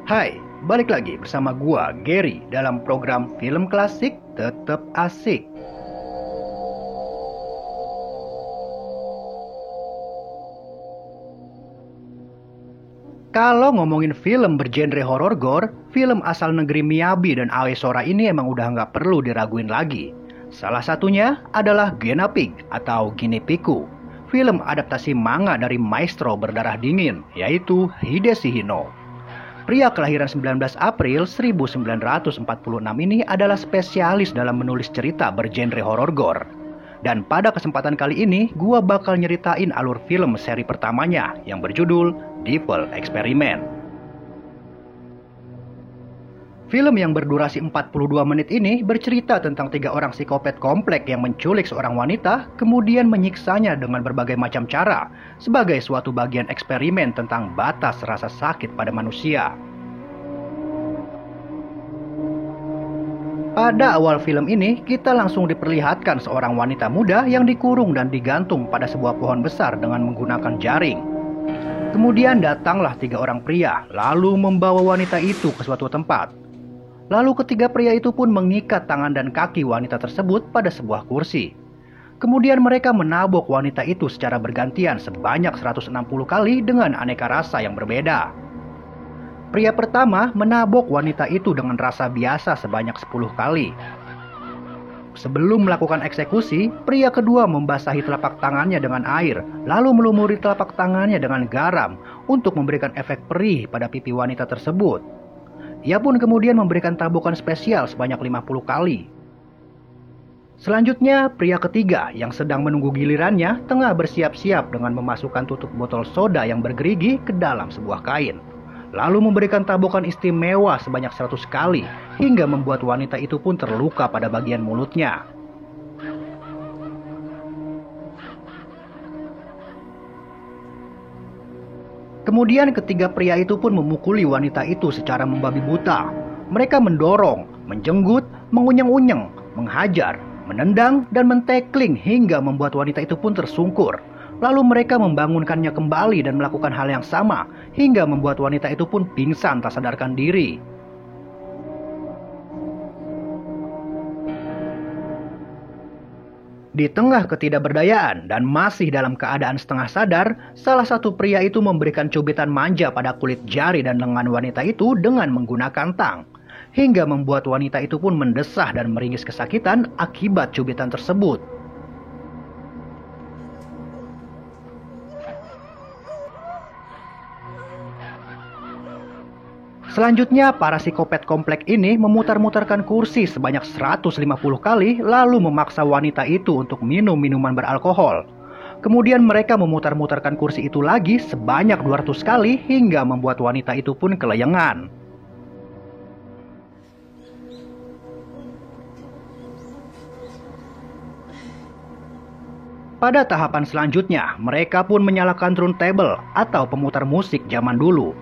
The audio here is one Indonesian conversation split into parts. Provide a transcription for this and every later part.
Hai, balik lagi bersama gua, Gary, dalam program Film Klasik Tetep Asik. Kalau ngomongin film bergenre horor gore, film asal negeri Miyabi dan Aoi Sora ini emang udah nggak perlu diraguin lagi. Salah satunya adalah Guinea Pig atau Guinea Piku, film adaptasi manga dari maestro berdarah dingin, yaitu Hideshi Hino. Pria kelahiran 19 April 1946 ini adalah spesialis dalam menulis cerita bergenre horor gore. Dan pada kesempatan kali ini, gua bakal nyeritain alur film seri pertamanya yang berjudul Devil Experiment. Film yang berdurasi 42 menit ini bercerita tentang 3 orang psikopat komplek yang menculik seorang wanita, kemudian menyiksanya dengan berbagai macam cara, sebagai suatu bagian eksperimen tentang batas rasa sakit pada manusia. Pada awal film ini, kita langsung diperlihatkan seorang wanita muda yang dikurung dan digantung pada sebuah pohon besar dengan menggunakan jaring. Kemudian datanglah 3 orang pria, lalu membawa wanita itu ke suatu tempat. Lalu ketiga pria itu pun mengikat tangan dan kaki wanita tersebut pada sebuah kursi. Kemudian mereka menabok wanita itu secara bergantian sebanyak 160 kali dengan aneka rasa yang berbeda. Pria pertama menabok wanita itu dengan rasa biasa sebanyak 10 kali. Sebelum melakukan eksekusi, pria kedua membasahi telapak tangannya dengan air, lalu melumuri telapak tangannya dengan garam untuk memberikan efek perih pada pipi wanita tersebut. Ia pun kemudian memberikan tabokan spesial sebanyak 50 kali. Selanjutnya, pria ketiga yang sedang menunggu gilirannya tengah bersiap-siap dengan memasukkan tutup botol soda yang bergerigi ke dalam sebuah kain. Lalu memberikan tabokan istimewa sebanyak 100 kali hingga membuat wanita itu pun terluka pada bagian mulutnya. Kemudian ketiga pria itu pun memukuli wanita itu secara membabi buta. Mereka mendorong, menjenggut, mengunyeng-unyeng, menghajar, menendang, dan mentekling hingga membuat wanita itu pun tersungkur. Lalu mereka membangunkannya kembali dan melakukan hal yang sama hingga membuat wanita itu pun pingsan tak sadarkan diri. Di tengah ketidakberdayaan dan masih dalam keadaan setengah sadar, salah satu pria itu memberikan cubitan manja pada kulit jari dan lengan wanita itu dengan menggunakan tang, hingga membuat wanita itu pun mendesah dan meringis kesakitan akibat cubitan tersebut. Selanjutnya, para psikopat komplek ini memutar-mutarkan kursi sebanyak 150 kali lalu memaksa wanita itu untuk minum minuman beralkohol. Kemudian mereka memutar-mutarkan kursi itu lagi sebanyak 200 kali hingga membuat wanita itu pun kelayangan. Pada tahapan selanjutnya, mereka pun menyalakan turntable atau pemutar musik zaman dulu,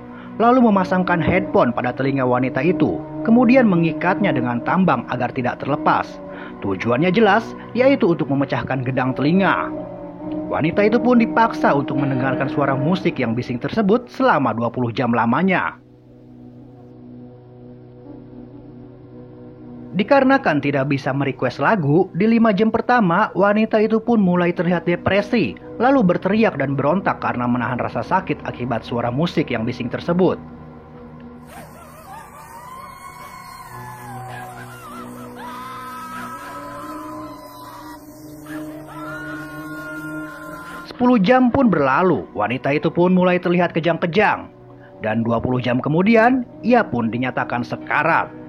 lalu memasangkan headphone pada telinga wanita itu, kemudian mengikatnya dengan tambang agar tidak terlepas. Tujuannya jelas, yaitu untuk memecahkan gedang telinga. Wanita itu pun dipaksa untuk mendengarkan suara musik yang bising tersebut selama 20 jam lamanya. Dikarenakan tidak bisa merequest lagu, di 5 jam pertama, wanita itu pun mulai terlihat depresi, lalu berteriak dan berontak karena menahan rasa sakit akibat suara musik yang bising tersebut. Sepuluh jam pun berlalu, wanita itu pun mulai terlihat kejang-kejang. Dan 20 jam kemudian, ia pun dinyatakan sekarat.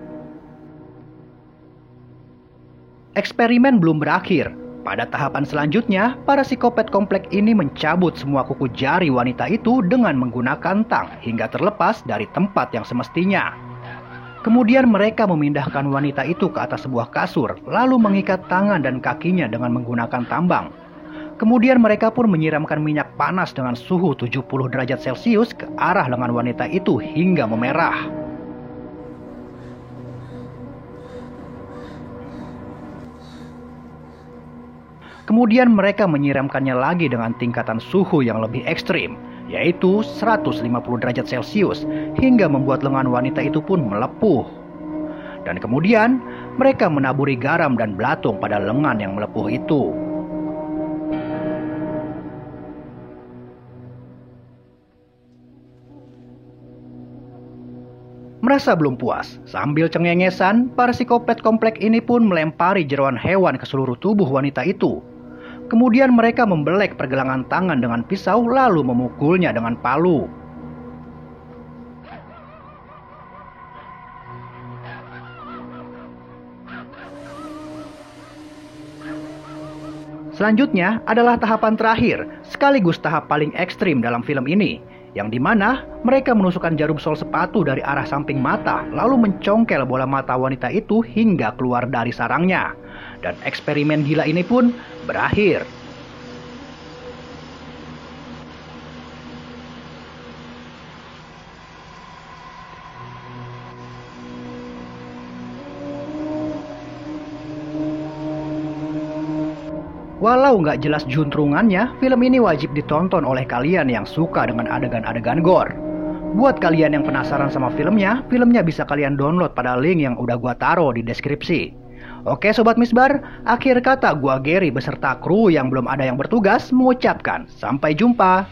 Eksperimen belum berakhir. Pada tahapan selanjutnya, para psikopat komplek ini mencabut semua kuku jari wanita itu dengan menggunakan tang hingga terlepas dari tempat yang semestinya. Kemudian mereka memindahkan wanita itu ke atas sebuah kasur, lalu mengikat tangan dan kakinya dengan menggunakan tambang. Kemudian mereka pun menyiramkan minyak panas dengan suhu 70 derajat Celcius ke arah lengan wanita itu hingga memerah. Kemudian mereka menyiramkannya lagi dengan tingkatan suhu yang lebih ekstrim, yaitu 150 derajat Celcius, hingga membuat lengan wanita itu pun melepuh. Dan kemudian mereka menaburi garam dan belatung pada lengan yang melepuh itu. Merasa belum puas, sambil cengengesan, para psikopat kompleks ini pun melempari jeroan hewan ke seluruh tubuh wanita itu. Kemudian mereka membelek pergelangan tangan dengan pisau lalu memukulnya dengan palu. Selanjutnya adalah tahapan terakhir, sekaligus tahap paling ekstrim dalam film ini, yang dimana mereka menusukkan jarum sol sepatu dari arah samping mata, lalu mencongkel bola mata wanita itu hingga keluar dari sarangnya. Dan eksperimen gila ini pun berakhir. Walau nggak jelas juntrungannya, film ini wajib ditonton oleh kalian yang suka dengan adegan-adegan gore. Buat kalian yang penasaran sama filmnya bisa kalian download pada link yang udah gua taruh di deskripsi. Oke Sobat Misbar, akhir kata gua Gary beserta kru yang belum ada yang bertugas mengucapkan sampai jumpa.